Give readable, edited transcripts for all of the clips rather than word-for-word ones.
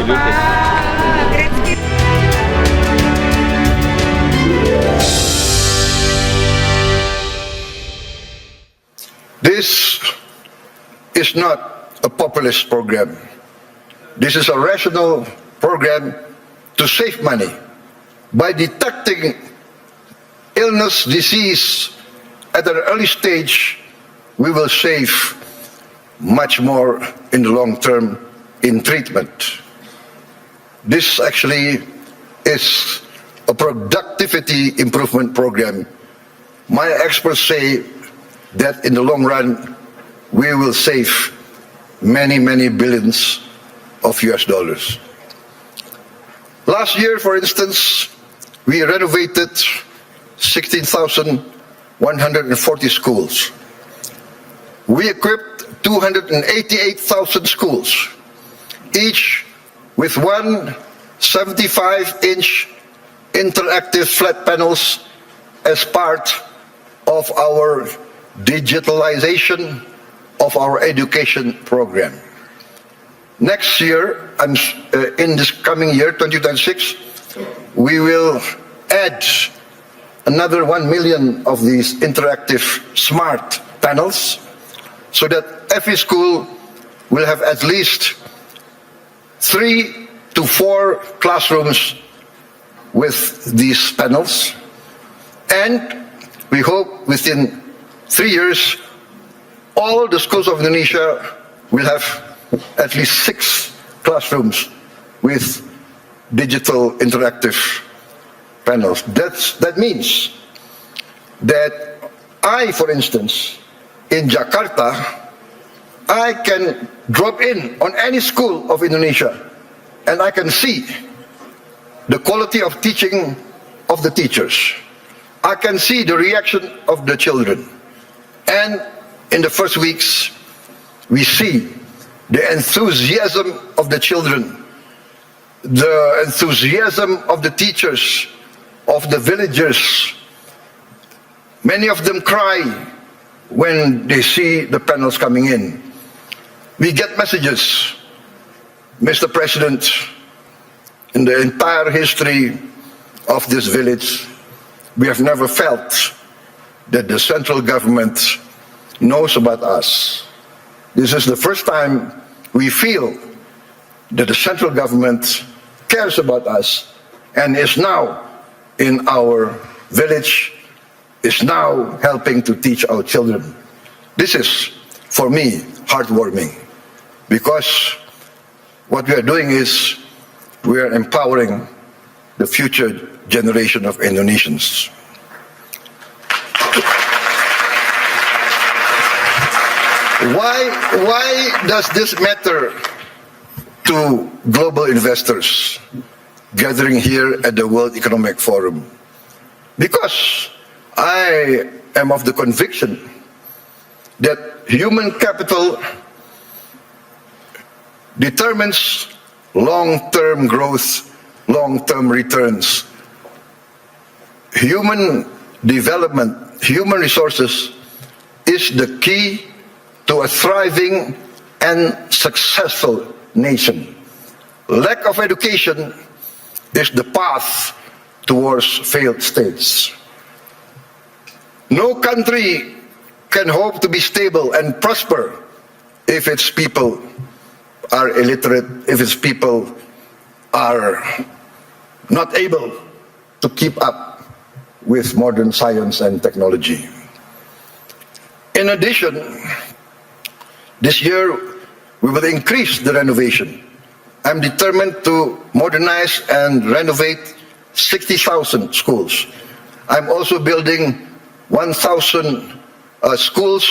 This is not a populist program. This is a rational program to save money. By detecting illness, disease at an early stage, we will save much more in the long term in treatment. This actually is a productivity improvement program. My experts say that in the long run, we will save many, many billions of US dollars. Last year, for instance, we renovated 16,140 schools. We equipped 288,000 schools, each with one 75-inch interactive flat panels as part of our digitalization of our education program. Next year, in this coming year, 2026, we will add another 1 million of these interactive smart panels so that every school will have at least 3 to 4 classrooms with these panels. And we hope within 3 years, all the schools of Indonesia will have at least 6 classrooms with digital interactive panels. That means that I, for instance, in Jakarta, I can drop in on any school of Indonesia and I can see the quality of teaching of the teachers. I can see the reaction of the children. And in the first weeks, we see the enthusiasm of the children, the enthusiasm of the teachers, of the villagers. Many of them cry when they see the panels coming in. We get messages, Mr. President, in the entire history of this village, we have never felt that the central government knows about us. This is the first time we feel that the central government cares about us and is now in our village, is now helping to teach our children. This is, for me, heartwarming, because what we are doing is we are empowering the future generation of Indonesians. Why does this matter to global investors gathering here at the World Economic Forum? Because I am of the conviction that human capital determines long-term growth, long-term returns. Human development, human resources is the key to a thriving and successful nation. Lack of education is the path towards failed states. No country can hope to be stable and prosper if its people are illiterate, if its people are not able to keep up with modern science and technology. In addition, this year we will increase the renovation. I'm determined to modernize and renovate 60,000 schools. I'm also building 1,000 schools,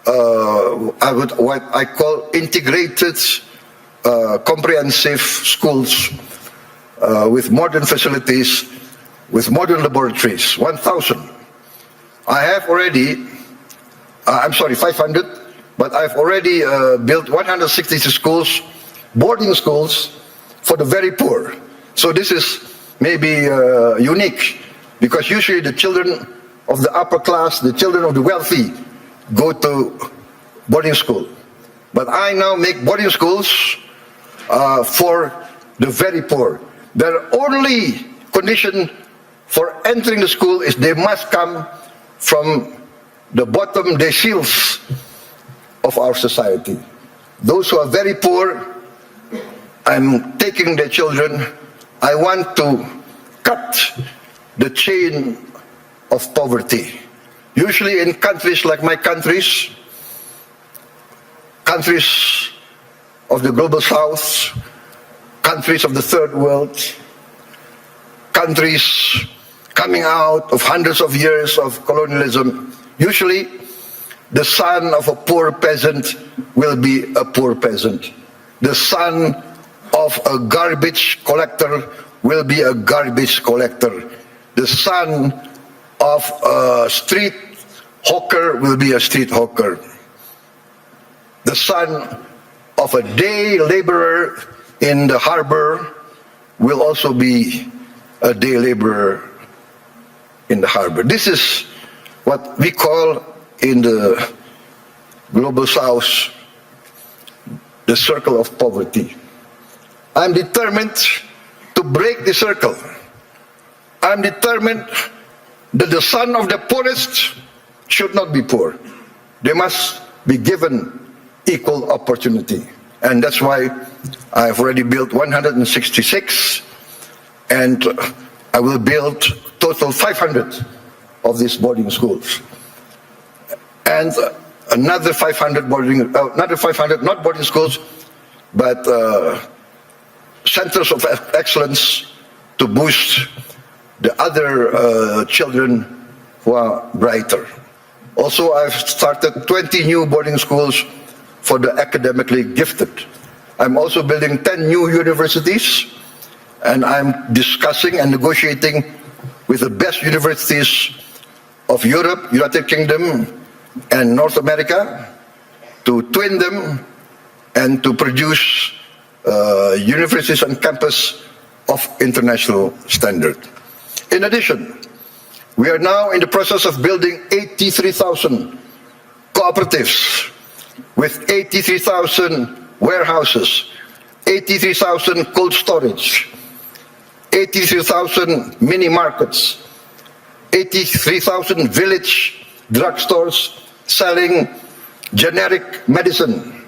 what I call integrated, comprehensive schools with modern facilities, with modern laboratories, 1,000. I have already, 500, but I've already built 160 schools, boarding schools for the very poor. So this is maybe unique, because usually the children of the upper class, the children of the wealthy, go to boarding school. But I now make boarding schools for the very poor. Their only condition for entering the school is they must come from the bottom deciles of our society. Those who are very poor, I'm taking their children. I want to cut the chain of poverty. Usually in countries like my countries of the global south, countries of the third world, countries coming out of hundreds of years of colonialism, usually the son of a poor peasant will be a poor peasant. The son of a garbage collector will be a garbage collector. The son of a street hawker will be a street hawker. The son of a day laborer in the harbor will also be a day laborer in the harbor. This is what we call in the global south the circle of poverty. I'm determined to break the circle. I'm determined that the son of the poorest should not be poor. They must be given equal opportunity. And that's why I've already built 166, and I will build total 500 of these boarding schools. And another 500 not boarding schools, but centers of excellence to boost the other children who are brighter. Also, I've started 20 new boarding schools for the academically gifted. I'm also building 10 new universities, and I'm discussing and negotiating with the best universities of Europe, United Kingdom, and North America to twin them and to produce universities and campus of international standard. In addition, we are now in the process of building 83,000 cooperatives with 83,000 warehouses, 83,000 cold storage, 83,000 mini markets, 83,000 village drugstores selling generic medicine,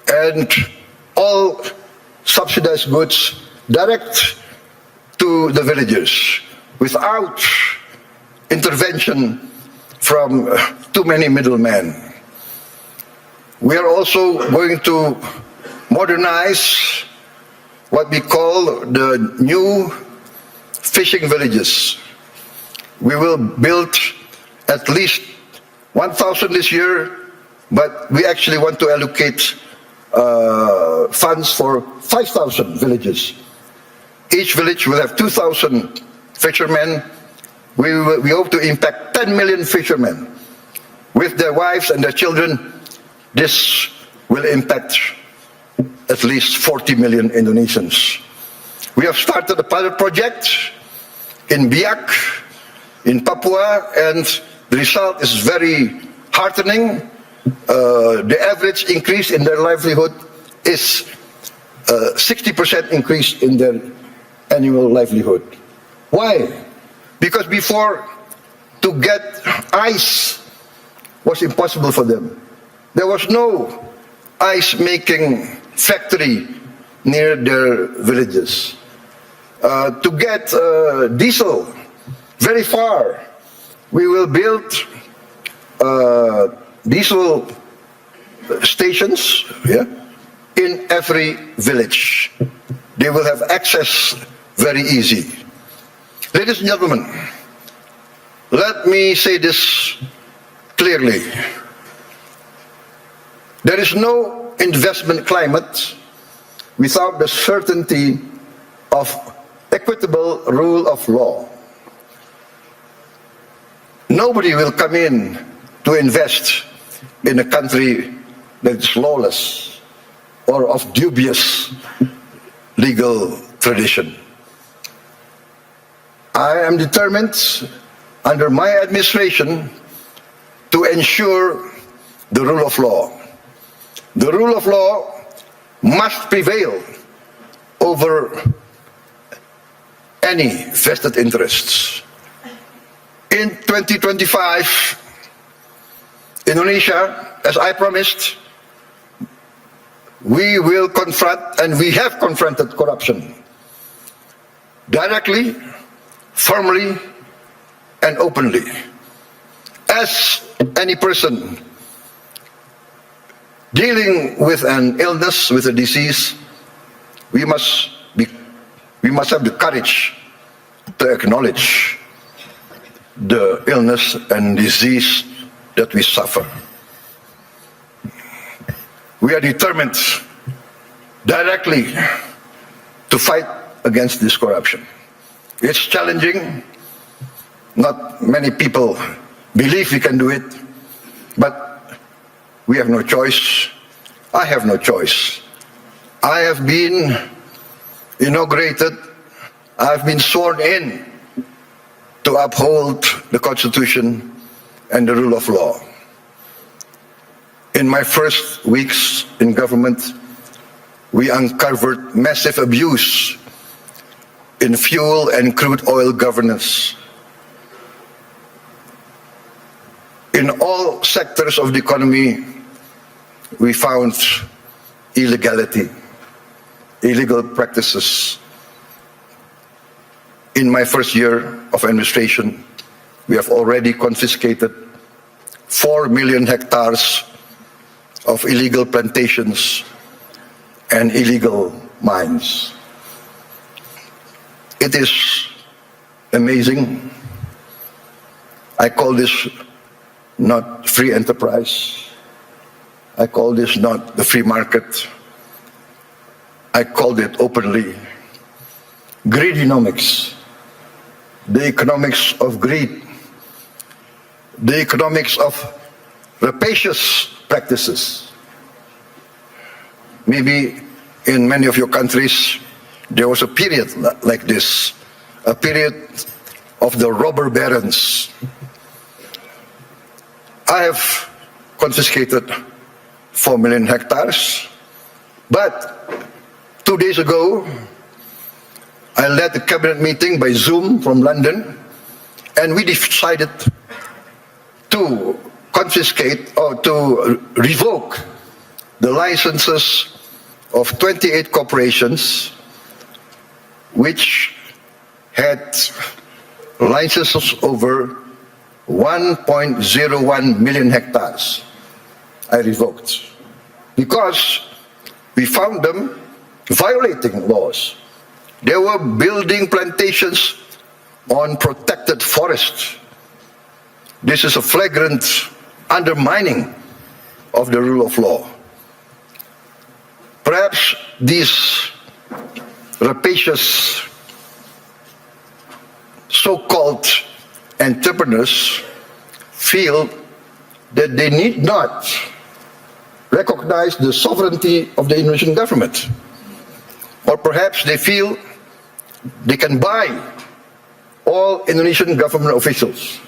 and all subsidized goods direct to the villagers without intervention from too many middlemen. We are also going to modernize what we call the new fishing villages. We will build at least 1,000 this year, but we actually want to allocate funds for 5,000 villages. Each village will have 2,000 fishermen. We hope to impact 10 million fishermen with their wives and their children. This will impact at least 40 million Indonesians. We have started a pilot project in Biak, in Papua, and the result is very heartening. The average increase in their livelihood is 60% increase in their annual livelihood. Why? Because before, to get ice was impossible for them. There was no ice-making factory near their villages. To get diesel very far, we will build diesel stations in every village. They will have access very easy. Ladies and gentlemen, let me say this clearly. There is no investment climate without the certainty of equitable rule of law. Nobody will come in to invest in a country that's lawless or of dubious legal tradition. I am determined, under my administration, to ensure the rule of law. The rule of law must prevail over any vested interests. In 2025, Indonesia, as I promised, we will confront, and we have confronted corruption directly, firmly, and openly. As any person dealing with an illness, with a disease, we must have the courage to acknowledge the illness and disease that we suffer. We are determined directly to fight against this corruption. It's challenging. Not many people believe we can do it, but we have no choice. I have no choice. I have been inaugurated, I have been sworn in to uphold the Constitution and the rule of law. In my first weeks in government, we uncovered massive abuse in fuel and crude oil governance. In all sectors of the economy, we found illegality, illegal practices. In my first year of administration, we have already confiscated 4 million hectares of illegal plantations and illegal mines. It is amazing. I call this not free enterprise. I call this not the free market. I called it openly Greedynomics, the economics of greed, the economics of rapacious practices. Maybe in many of your countries there was a period like this, a period of the robber barons. I have confiscated 4 million hectares, but 2 days ago I led a cabinet meeting by Zoom from London, and we decided to confiscate or to revoke the licenses of 28 corporations which had licenses over 1.01 million hectares. I revoked because we found them violating laws. They were building plantations on protected forests. This is a flagrant undermining of the rule of law. Perhaps these rapacious so-called entrepreneurs feel that they need not recognize the sovereignty of the Indonesian government. Or perhaps they feel they can buy all Indonesian government officials.